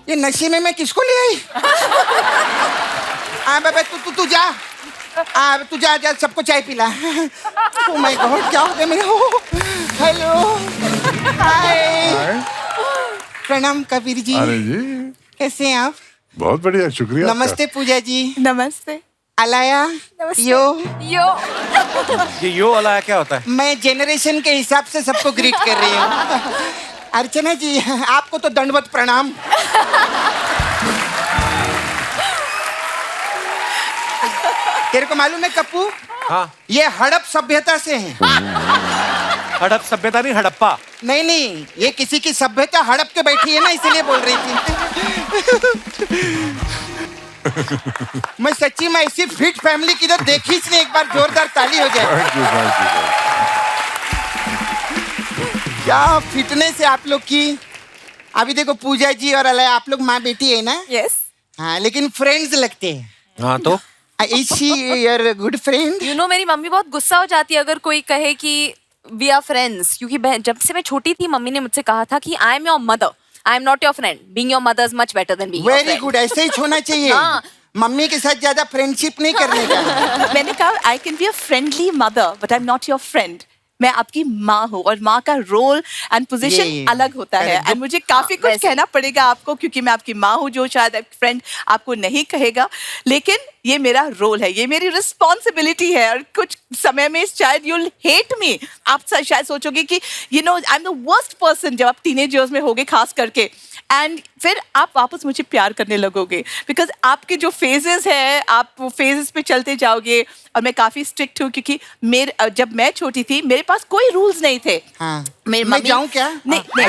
ये नशे में मैं किसको ले आई? हाँ बाबा तू जा। तू जा जा सबको चाय पिला। ओह माय गॉड क्या हो गया मेरे? हेलो हाय प्रणाम कबीर जी। अरे जी कैसे हैं आप? बहुत बढ़िया, शुक्रिया। नमस्ते पूजा जी। नमस्ते। अलाया यो ये यो वाला क्या होता है? मैं जेनरेशन के हिसाब से सबको ग्रीट कर रही हूँ। अर्चना जी आपको तो दंडवत प्रणाम। तेरे को मालूम है कप्पू? हाँ। ये हड़प सभ्यता से है। हड़प सभ्यता नहीं, हड़प्पा। नहीं ये किसी की सभ्यता हड़प के बैठी है ना, इसीलिए बोल रही थी। मैं सच्ची में ऐसी फिट फैमिली किधर देखी ही नहीं। एक बार जोरदार ताली हो जाए। क्या फिटनेस है आप लोग की। अभी देखो पूजा जी और अलय आप लोग माँ बेटी है ना? यस। हाँ लेकिन फ्रेंड्स लगते हैं। हाँ तो is she your good friend? You know मेरी मम्मी बहुत गुस्सा हो जाती है अगर कोई कहे कि वी आर फ्रेंड्स, क्योंकि जब से मैं छोटी थी मम्मी ने मुझसे कहा था कि I am your mother, I am not your friend, being your mother is much better than being your friend. Very good, ऐसे ही होना चाहिए। हाँ। मम्मी के साथ ज्यादा फ्रेंडशिप नहीं करने का। मैंने कहा I can be a friendly mother but I am not your friend. मैं आपकी माँ हूँ और माँ का रोल एंड पोजीशन अलग होता है एंड मुझे काफी कुछ कहना पड़ेगा आपको क्योंकि मैं आपकी माँ हूँ, जो शायद फ्रेंड आपको नहीं कहेगा, लेकिन ये मेरा रोल है, ये मेरी रिस्पॉन्सिबिलिटी है। और कुछ समय में शायद यूल हेट मी, आप शायद सोचोगे कि you know I am the worst person जब आप टीनेज ईयर्स में होगे खास करके, एंड फिर आप वापस मुझे प्यार करने लगोगे बिकॉज आपके जो फेजेस है आप वो फेजेस पे चलते जाओगे। और मैं काफी स्ट्रिक्ट हूँ क्योंकि जब मैं छोटी थी मेरे पास कोई रूल्स नहीं थे। हाँ। मैं जाऊँ क्या? नहीं, नहीं।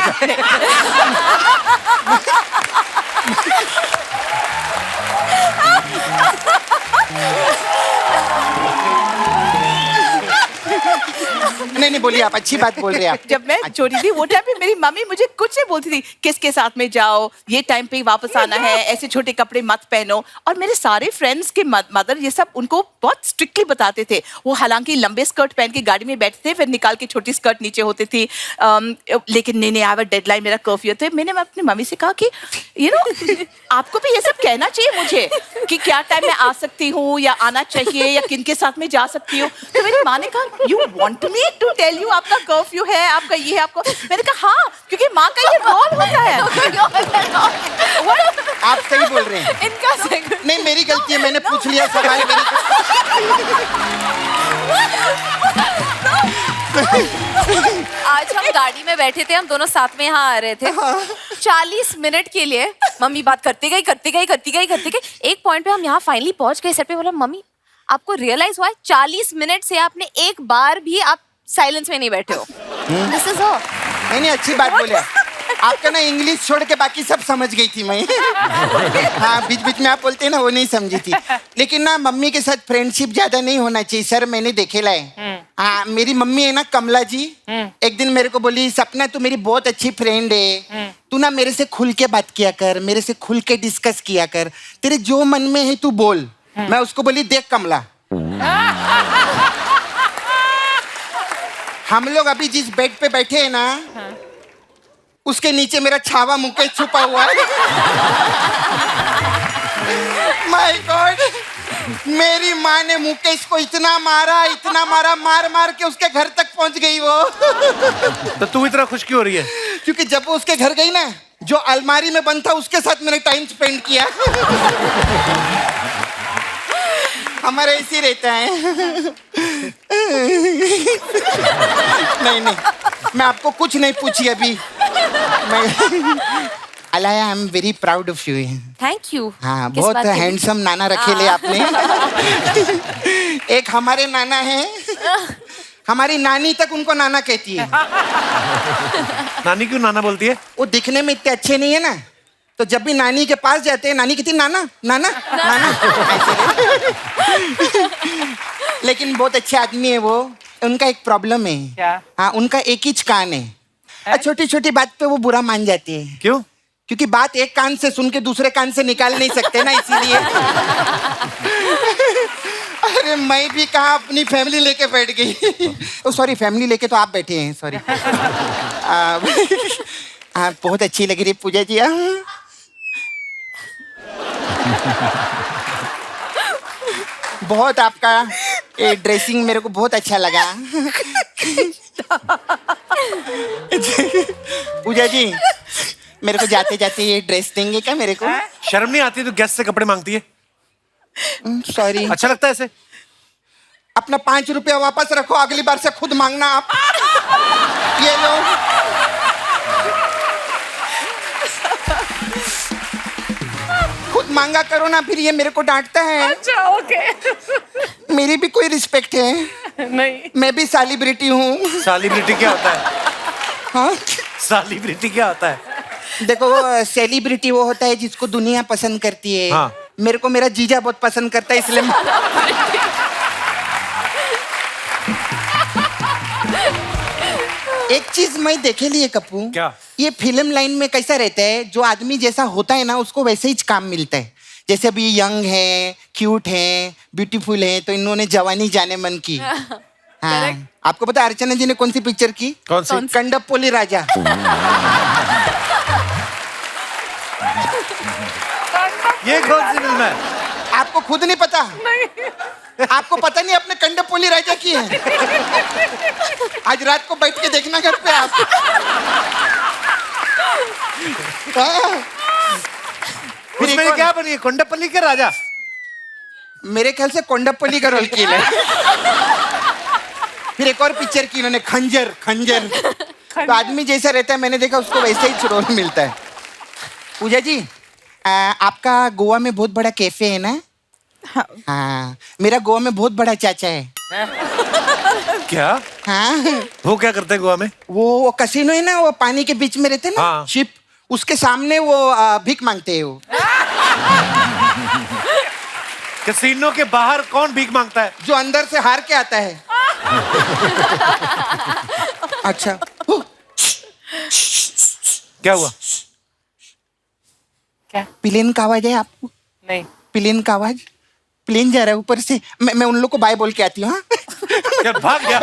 नहीं बोलिए आप, अच्छी बात बोल रहे हैं आप। जब मैं छोटी थी वो टाइम पे मेरी मम्मी मुझे कुछ नहीं बोलती थी, किसके साथ में जाओ, ये टाइम पे वापस आना है, ऐसे छोटे कपड़े मत पहनो। और मेरे सारे फ्रेंड्स के मदर ये सब उनको बहुत स्ट्रिक्टली बताते थे। वो हालांकि लंबे स्कर्ट पहन के गाड़ी में बैठते थे, फिर निकाल के छोटी स्कर्ट नीचे होती थी। लेकिन नहीं आई डेडलाइन, मेरा कर्फ्यू। तो मैंने अपनी मम्मी से कहा कि यू नो आपको भी ये सब कहना चाहिए मुझे कि क्या टाइम में आ सकती हूँ या आना चाहिए या किन के साथ में जा सकती हूँ। तो मेरी माँ ने कहा you want me to tell you आपका कर्फ्यू है, आपका ये है आपको। मैंने कहा हाँ, क्योंकि माँ का ये रोल होता है। आप सही बोल रहे हैं। इनका नहीं मेरी गलती है, मैंने पूछ लिया सवाल। आज हम गाड़ी में बैठे थे, हम दोनों साथ में यहाँ आ रहे थे। 40 मिनट के लिए मम्मी बात करती गई। एक पॉइंट पे हम यहाँ फाइनली पहुंच गए। सर पे बोला मम्मी आपको रियलाइज हुआ है 40 मिनट से आपने एक बार भी आप साइलेंस में नहीं बैठे हो। This is all. नहीं अच्छी बात बोले आपका ना, इंग्लिश छोड़ के बाकी सब समझ गई थी मैं। हाँ बीच बीच में आप बोलते हैं ना वो नहीं समझी थी। लेकिन ना मम्मी के साथ फ्रेंडशिप ज्यादा नहीं होना चाहिए सर, मैंने देखे लाए। हाँ मेरी मम्मी है ना कमला जी, एक दिन मेरे को बोली सपना तू मेरी बहुत अच्छी फ्रेंड है, तू ना मेरे से खुल के बात किया कर, मेरे से खुल के डिस्कस किया कर, तेरे जो मन में है तू बोल। मैं उसको बोली देख कमला, हम लोग अभी जिस बेड पे बैठे हैं ना उसके नीचे मेरा छावा मुकेश छुपा हुआ है। माय गॉड, मेरी माँ ने मुकेश को इतना मारा मार के उसके घर तक पहुंच गई वो। तो तू इतना खुश क्यों हो रही है? क्योंकि जब वो उसके घर गई ना, जो अलमारी में बंद था उसके साथ मैंने टाइम स्पेंड किया। हमारा ऐसे रहता है। नहीं मैं आपको कुछ नहीं पूछी अभी। Alaya I am very proud of you. Thank you. हाँ बहुत हैंडसम नाना रखे ले आपने। एक हमारे नाना है, हमारी नानी तक उनको नाना कहती है। नानी क्यों नाना बोलती है? वो दिखने में इतने अच्छे नहीं है ना, तो जब भी नानी के पास जाते हैं नानी कहती नाना नाना नाना। लेकिन बहुत अच्छे आदमी है वो। उनका एक प्रॉब्लम है। क्या? हाँ उनका एक ही कान है। छोटी छोटी बात पे वो बुरा मान जाती है। क्यों? क्योंकि बात एक कान से सुन के दूसरे कान से निकाल नहीं सकते ना, इसीलिए। अरे मैं भी कहा अपनी फैमिली लेके बैठ गई। ओ सॉरी, फैमिली लेके तो आप बैठे हैं, सॉरी। बहुत अच्छी लग रही है पूजा जी। बहुत आपका ये ड्रेसिंग मेरे को बहुत अच्छा लगा। पूजा जी, मेरे को जाते जाते ये ड्रेस देंगे क्या मेरे को? शर्म नहीं आती तो गेस्ट से कपड़े मांगती है? सॉरी। अच्छा लगता है ऐसे? अपना 5 रुपया वापस रखो, अगली बार से खुद मांगना आप। ये लो। खुद मांगा करो ना, फिर ये मेरे को डांटता है। अच्छा ओके। मेरी भी कोई रिस्पेक्ट है? नहीं। मैं भी सेलिब्रिटी हूँ। सेलिब्रिटी क्या होता है? हाँ? सेलिब्रिटी क्या होता है? देखो, वो सेलिब्रिटी वो होता है जिसको दुनिया पसंद करती है। हाँ। मेरे को मेरा जीजा बहुत पसंद करता है, इसलिए एक चीज मैं देखे लिए कप्पू। क्या? ये फिल्म लाइन में कैसा रहता है, जो आदमी जैसा होता है ना उसको वैसे ही काम मिलता है। जैसे अभी यंग है, क्यूट है, ब्यूटीफुल है, तो इन्होंने जवानी जाने मन की। हाँ। आपको पता है अर्चना जी ने कौन सी पिक्चर की? कौन सी? कंडपोली राजा। ये कौन सी फिल्म है? आपको खुद नहीं पता? नहीं। आपको पता नहीं आपने कंडपोली राजा की है? आज रात को बैठ के देखना घर पे आप। हाँ। फिर उसमें एक क्या बनी है? कोंडापल्ली के राजा? मेरे ख्याल से कोंडापल्ली का रोल किया है। फिर एक और पिक्चर की इन्होंने, खंजर। खंजर तो आदमी जैसा रहता है, मैंने देखा उसको वैसे ही रोल मिलता है। पूजा जी, आपका गोवा में बहुत बड़ा कैफे है ना? हाँ, मेरा गोवा में बहुत बड़ा चाचा है। क्या? हाँ, वो क्या करते हैं गोवा में? वो कसिनो है ना, वो पानी के बीच में रहते हैं ना, हाँ। शिप, उसके सामने वो भीख मांगते हैं वो। कैसीनो के बाहर कौन भीख मांगता है? जो अंदर से हार के आता है। अच्छा। क्या हुआ? क्या? प्लेन का आवाज है आपको? नहीं। प्लेन का आवाज? प्लेन जा रहा है ऊपर से। मैं उन लोग को बाय बोल के आती हूँ। हाँ? क्या भाग गया?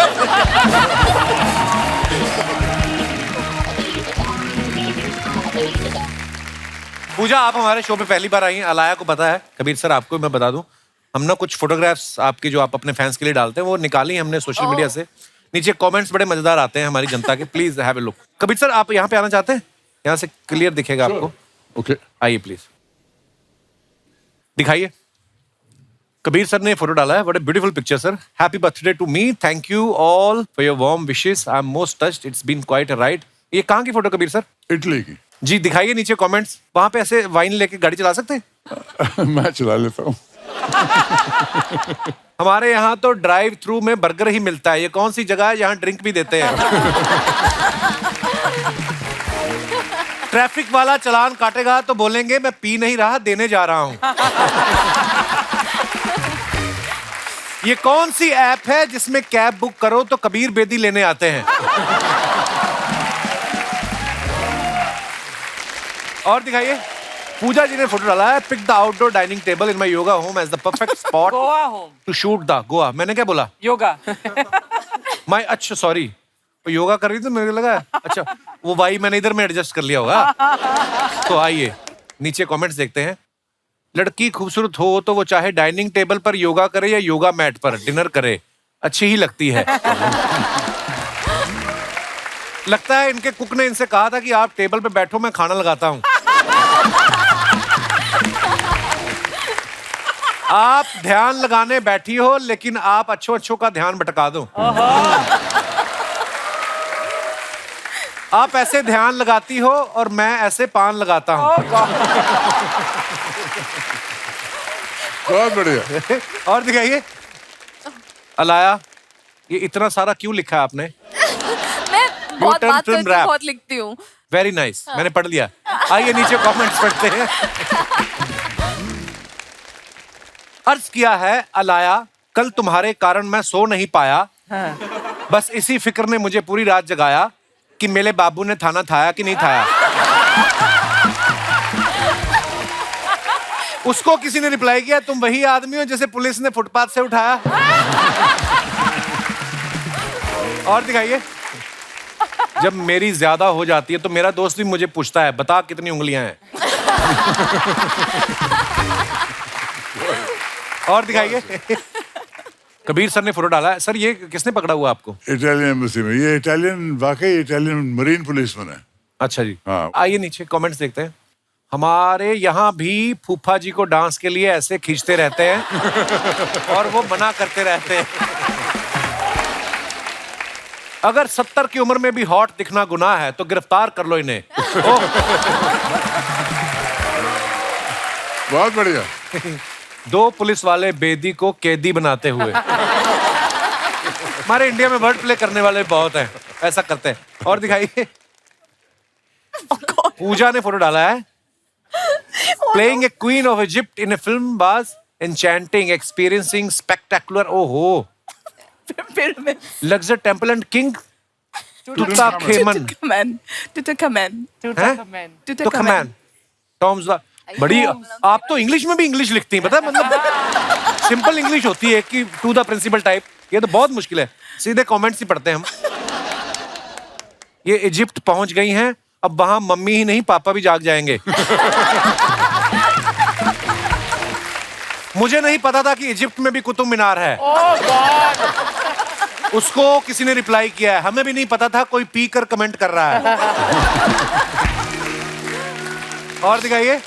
पूजा, आप हमारे शो पे पहली बार आई हैं। अलाया को पता है, कबीर सर आपको मैं बता दूं, हम ना कुछ फोटोग्राफ्स आपकी जो आप अपने फैंस के लिए डालते हैं वो निकाली हमने सोशल मीडिया से। नीचे कमेंट्स बड़े मजेदार आते हैं हमारी जनता के, please have a look. Kabir sir, आप यहाँ पे आना चाहते हैं? यहाँ से क्लियर दिखेगा आपको। ओके। आइए प्लीज, दिखाइए। कबीर सर ने फोटो डाला है। What a beautiful picture sir. Happy birthday to me. Thank you all for your warm wishes. I am most touched. It's been quite a ride. ये कहाँ की फोटो कबीर सर? इटली की। जी दिखाइए नीचे कमेंट्स। वहां पे ऐसे वाइन लेके गाड़ी चला सकते हैं? मैं चला लेता हूँ। हमारे यहाँ तो ड्राइव थ्रू में बर्गर ही मिलता है। ये कौन सी जगह है जहाँ ड्रिंक भी देते हैं? ट्रैफिक वाला चालान काटेगा तो बोलेंगे मैं पी नहीं रहा, देने जा रहा हूँ। ये कौन सी ऐप है जिसमें कैब बुक करो तो कबीर बेदी लेने आते हैं? और दिखाइए। पूजा जी ने फोटो डाला है। Pick the outdoor dining table in my yoga home as the perfect spot Goa home. To shoot the Goa. मैंने क्या बोला? योगा। माय, अच्छा सॉरी, योगा कर रही थी, मेरे को लगा अच्छा वो भाई मैंने इधर में एडजस्ट कर लिया होगा। तो आइए नीचे कमेंट्स देखते हैं। लड़की खूबसूरत हो तो वो चाहे डाइनिंग टेबल पर योगा करे या योगा मैट पर डिनर करे, अच्छी ही लगती है। लगता है इनके कुक ने इनसे कहा था कि आप टेबल पे बैठो, मैं खाना लगाता हूं। आप ध्यान लगाने बैठी हो लेकिन आप अच्छों का ध्यान भटका दो। आप ऐसे ध्यान लगाती हो और मैं ऐसे पान लगाता हूं। बहुत बढ़िया। और दिखाइए। अलाया, ये इतना सारा क्यों लिखा है आपने? मैं बहुत turn बात film करती rap. हूँ, बहुत लिखती हूँ। वेरी नाइस, मैंने पढ़ लिया। आइए नीचे कमेंट्स पढ़ते हैं। अर्ज किया है अलाया, कल तुम्हारे कारण मैं सो नहीं पाया। बस इसी फिक्र ने मुझे पूरी रात जगाया कि मेरे बाबू ने थाना थाया कि नहीं थाया। उसको किसी ने रिप्लाई किया, तुम वही आदमी हो जिसे पुलिस ने फुटपाथ से उठाया। और दिखाइए। जब मेरी ज्यादा हो जाती है तो मेरा दोस्त भी मुझे पूछता है, बता कितनी उंगलियां हैं। और दिखाइए। कबीर सर ने फोटो डाला है। सर ये किसने पकड़ा हुआ आपको? इटालियन एम्बेसी में। ये इटालियन, वाकई इटालियन मरीन पुलिसमैन है। अच्छा जी। हाँ। आइए नीचे कमेंट्स देखते हैं। हमारे यहाँ भी फूफा जी को डांस के लिए ऐसे खींचते रहते हैं और वो मना करते रहते हैं। अगर 70 की उम्र में भी हॉट दिखना गुनाह है तो गिरफ्तार कर लो इन्हें। बहुत बढ़िया। 2 पुलिस वाले बेदी को कैदी बनाते हुए। हमारे इंडिया में वर्ड प्ले करने वाले बहुत हैं, ऐसा करते हैं। और दिखाइए। पूजा ने फोटो डाला है। Playing a queen of Egypt in A film was enchanting, experiencing spectacular, ओहो, luxury temple and king Tutankhamen. Tom's बड़ी। आप तो इंग्लिश में भी इंग्लिश लिखती हैं, पता है? मतलब सिंपल इंग्लिश होती है कि टू द प्रिंसिपल टाइप। ये तो बहुत मुश्किल है। सीधे कमेंट्स ही पढ़ते हैं हम। ये इजिप्ट पहुंच गई हैं, अब वहां मम्मी ही नहीं पापा भी जाग जाएंगे। मुझे नहीं पता था कि इजिप्ट में भी कुतुब मीनार है। उसको किसी ने रिप्लाई किया है। हमें भी नहीं पता था, कोई पी कर कमेंट कर रहा है। और दिखाइए।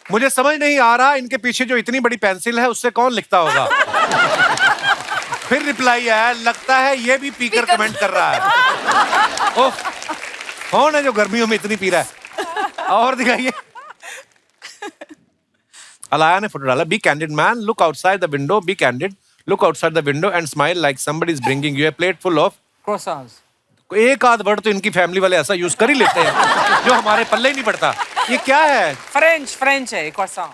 मुझे समझ नहीं आ रहा इनके पीछे जो इतनी बड़ी पेंसिल है उससे कौन लिखता होगा। फिर रिप्लाई आया, लगता है ये भी पी कर कमेंट कर रहा है। ओह, कौन है जो गर्मियों में इतनी पी रहा है? और दिखाइए। अलाया ने फोटो डाला। Be candid man, look outside the window, be candid, look outside the window and smile like somebody is bringing you a plate full of croissants. एक आध वर्ड तो इनकी फैमिली वाले ऐसा यूज कर ही लेते हैं जो हमारे पल्ले ही नहीं पड़ता। ये क्या है? French है croissant.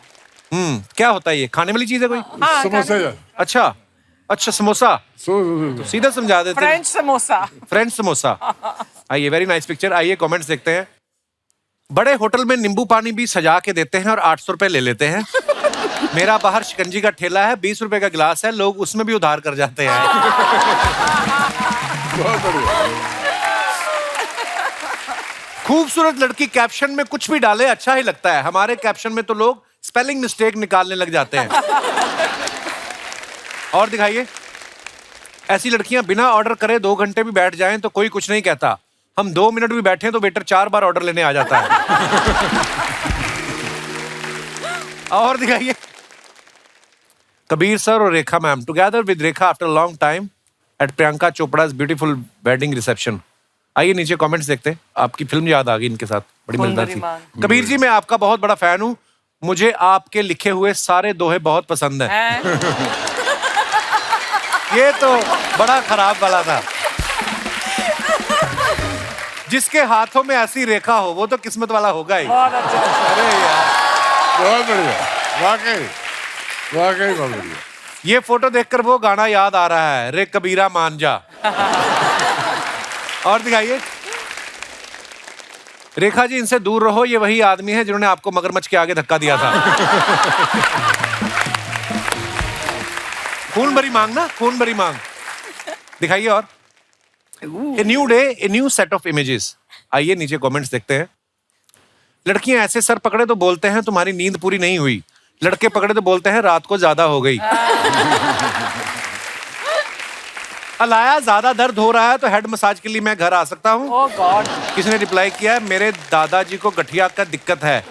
क्या होता है ये? खाने वाली चीज है कोई? समोसा यार। अच्छा समोसा। तो सीधा समझा देते हैं। French samosa. फ्रेंच समोसा। आइए, वेरी नाइस पिक्चर। आइए कमेंट्स देखते हैं। बड़े होटल में नींबू पानी भी सजा के देते हैं और 800 रुपए ले लेते हैं। मेरा बाहर शिकंजी का ठेला है, 20 रुपए का गिलास है, लोग उसमें भी उधार कर जाते हैं। बहुत बढ़िया। खूबसूरत लड़की कैप्शन में कुछ भी डाले अच्छा ही लगता है। हमारे कैप्शन में तो लोग स्पेलिंग मिस्टेक निकालने लग जाते हैं। और दिखाइए। ऐसी लड़कियां बिना ऑर्डर करे 2 घंटे भी बैठ जाएं तो कोई कुछ नहीं कहता। हम 2 मिनट भी बैठे तो वेटर 4 बार ऑर्डर लेने आ जाता है। और दिखाइए। कबीर सर और Rekha ma'am together with Rekha after long time at Priyanka Chopra's beautiful wedding reception. आइए नीचे कमेंट्स देखते हैं। आपकी फिल्म याद आ गई इनके साथ, बड़ी मजेदार थी। कबीर जी, मैं आपका बहुत बड़ा फैन हूँ। मुझे आपके लिखे हुए सारे दोहे बहुत पसंद हैं। ये तो बड़ा खराब वाला था। जिसके हाथों में ऐसी रेखा हो वो तो किस्मत वाला होगा ही। अरे यार, बहुत बढ़िया। वाकई बहुत बढ़िया। ये फोटो देखकर वो गाना याद आ रहा है, रे कबीरा मान जा। और दिखाइए। रेखा जी, इनसे दूर रहो, ये वही आदमी है जिन्होंने आपको मगरमच्छ के आगे धक्का दिया था। खून भरी मांग ना, खून भरी मांग। दिखाइए। और a new day, a new set of images. आइए नीचे कमेंट्स देखते हैं। लड़कियां ऐसे सर पकड़े तो बोलते हैं तुम्हारी नींद पूरी नहीं हुई, लड़के पकड़े तो बोलते हैं रात को ज्यादा हो गई। अलाया, ज्यादा दर्द हो रहा है तो हेड मसाज के लिए मैं घर आ सकता हूँ? Oh God. किसी ने रिप्लाई किया है, मेरे दादाजी को गठिया का दिक्कत है,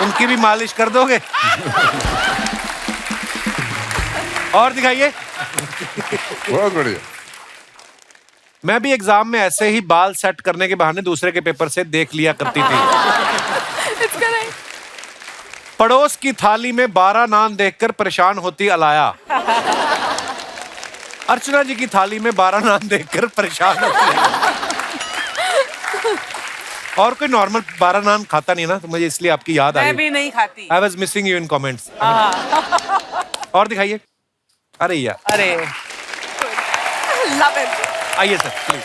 उनकी भी मालिश कर दोगे? और दिखाइए। बहुत बढ़िया। मैं भी एग्जाम में ऐसे ही बाल सेट करने के बहाने दूसरे के पेपर से देख लिया करती थी। पड़ोस की थाली में 12 नान देखकर परेशान होती अलाया। अर्चना जी की थाली में 12 नान देखकर परेशान होती है। और कोई नॉर्मल 12 नान खाता नहीं ना, तो मुझे इसलिए आपकी याद आई। मैं भी नहीं खाती। I was missing you in comments. और दिखाइए। अरे यार, अरे Love it. आइए सर प्लीज।